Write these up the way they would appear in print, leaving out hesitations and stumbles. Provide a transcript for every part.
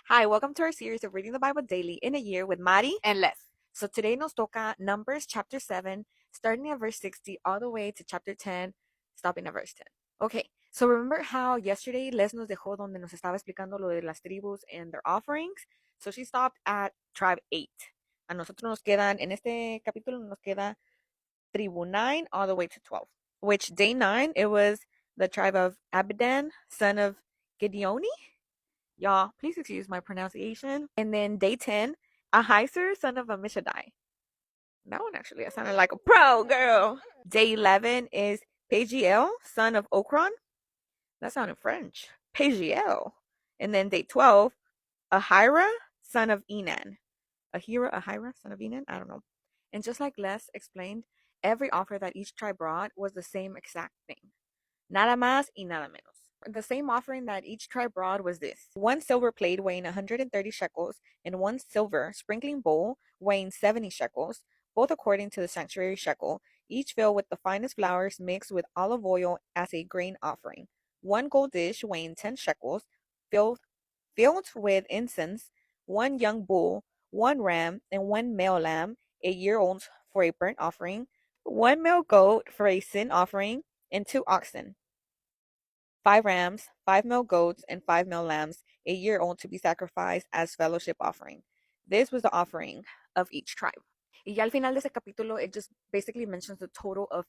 Hi, welcome to our series of Reading the Bible Daily in a Year with Mari and less. So today nos toca Numbers chapter 7, starting at verse 60 all the way to chapter 10, stopping at verse 10. Okay, so remember how yesterday Les nos dejó donde nos estaba explicando lo de las tribus and their offerings? So she stopped at tribe 8. A nosotros nos quedan, en este capítulo nos queda tribu 9 all the way to 12. Which day 9, it was the tribe of Abidan, son of Gideoni. Y'all, please excuse my pronunciation. And then day 10, Ahieser, son of Amishadai. That one actually, I sounded like a pro girl. Day 11 is Pagiel, son of Okron. That sounded French. Pagiel. And then day 12, Ahira, son of Enan. Ahira, son of Enan? I don't know. And just like Les explained, every offer that each tribe brought was the same exact thing. Nada más y nada menos. The same offering that each tribe brought was this: one silver plate weighing 130 shekels, and one silver sprinkling bowl weighing 70 shekels, both according to the sanctuary shekel, each filled with the finest flours mixed with olive oil as a grain offering. One gold dish weighing 10 shekels, filled, filled with incense, one young bull, one ram, and one male lamb, a year old, for a burnt offering, one male goat for a sin offering, and 2 oxen, 5 rams, 5 male goats, and 5 male lambs, a year old, to be sacrificed as fellowship offering. This was the offering of each tribe. Y ya al final de ese capítulo, it just basically mentions the total of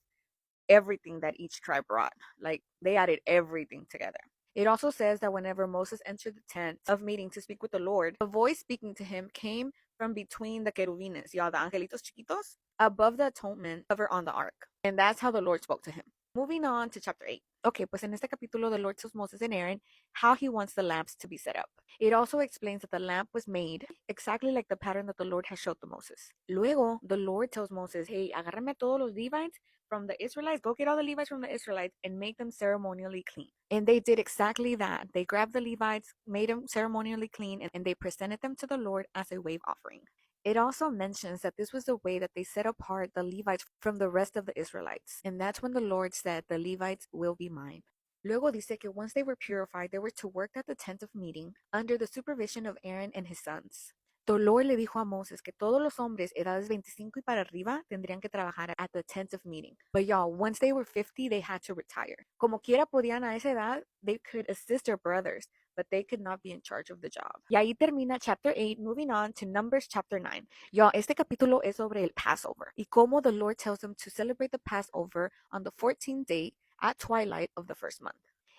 everything that each tribe brought. Like, they added everything together. It also says that whenever Moses entered the tent of meeting to speak with the Lord, the voice speaking to him came from between the querubines, y'all, the angelitos chiquitos, above the atonement cover on the ark. And that's how the Lord spoke to him. Moving on to chapter 8. Okay, pues en este capítulo the Lord tells Moses and Aaron how he wants the lamps to be set up. It also explains that the lamp was made exactly like the pattern that the Lord has showed to Moses. Luego, the Lord tells Moses, hey, agárrame a todos los Levites from the Israelites, go get all the Levites from the Israelites and make them ceremonially clean. And they did exactly that. They grabbed the Levites, made them ceremonially clean, and they presented them to the Lord as a wave offering. It also mentions that this was the way that they set apart the Levites from the rest of the Israelites. And that's when the Lord said, the Levites will be mine. Luego dice que once they were purified, they were to work at the tent of meeting under the supervision of Aaron and his sons. The Lord le dijo a Moses que todos los hombres edades 25 y para arriba tendrían que trabajar at the tent of meeting. But y'all, once they were 50, they had to retire. Como quiera podían a esa edad, they could assist their brothers, but they could not be in charge of the job. Y ahí termina chapter 8, moving on to Numbers chapter 9. Y'all, este capítulo es sobre el Passover y cómo the Lord tells them to celebrate the Passover on the 14th day at twilight of the first month.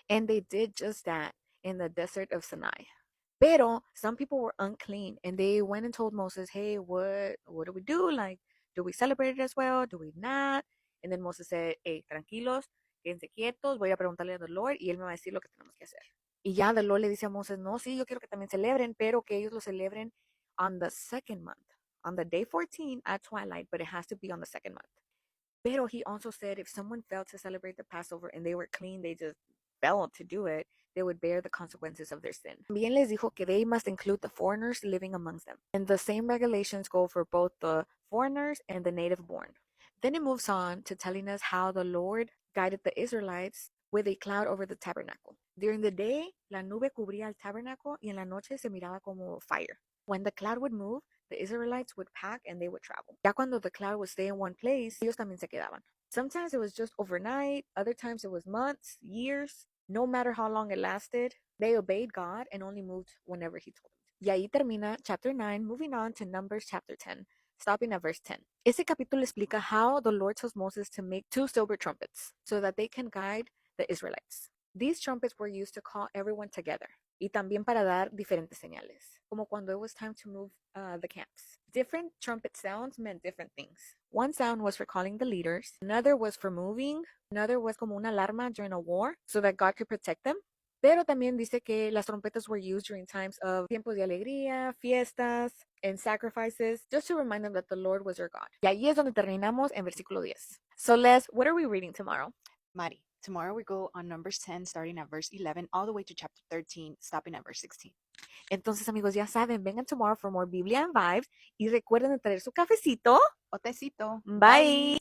And they did just that in the desert of Sinai. Pero some people were unclean and they went and told Moses, hey, what do we do? Like, do we celebrate it as well? Do we not? And then Moses said, hey, tranquilos, quédense quietos, voy a preguntarle a the Lord y él me va a decir lo que tenemos que hacer. Y ya the Lord le dice a Moses, no, sí, yo quiero que también celebren, pero que ellos lo celebren on the second month, on the day 14 at twilight, but it has to be on the second month. Pero he also said if someone failed to celebrate the Passover and they were clean, they just failed to do it, they would bear the consequences of their sin. También les dijo que they must include the foreigners living amongst them. And the same regulations go for both the foreigners and the native born. Then it moves on to telling us how the Lord guided the Israelites with a cloud over the tabernacle. During the day, la nube cubría el tabernacle y en la noche se miraba como fire. When the cloud would move, the Israelites would pack and they would travel. Ya cuando the cloud would stay in one place, ellos también se quedaban. Sometimes it was just overnight, other times it was months, years. No matter how long it lasted, they obeyed God and only moved whenever He told them. Y ahí termina chapter 9, moving on to Numbers chapter 10, stopping at verse 10. Este capítulo explica how the Lord tells Moses to make 2 silver trumpets so that they can guide the Israelites. These trumpets were used to call everyone together y también para dar diferentes señales, como cuando it was time to move the camps. Different trumpet sounds meant different things. One sound was for calling the leaders, another was for moving, another was como una alarma during a war so that God could protect them. Pero también dice que las trompetas were used during times of tiempos de alegría, fiestas, and sacrifices, just to remind them that the Lord was their God. Y ahí es donde terminamos en versículo 10. So Les, what are we reading tomorrow? Mari, tomorrow we go on Numbers 10, starting at verse 11, all the way to chapter 13, stopping at verse 16. Entonces, amigos, ya saben, vengan tomorrow for more Biblia and Vibes y recuerden de traer su cafecito O tecito. Bye.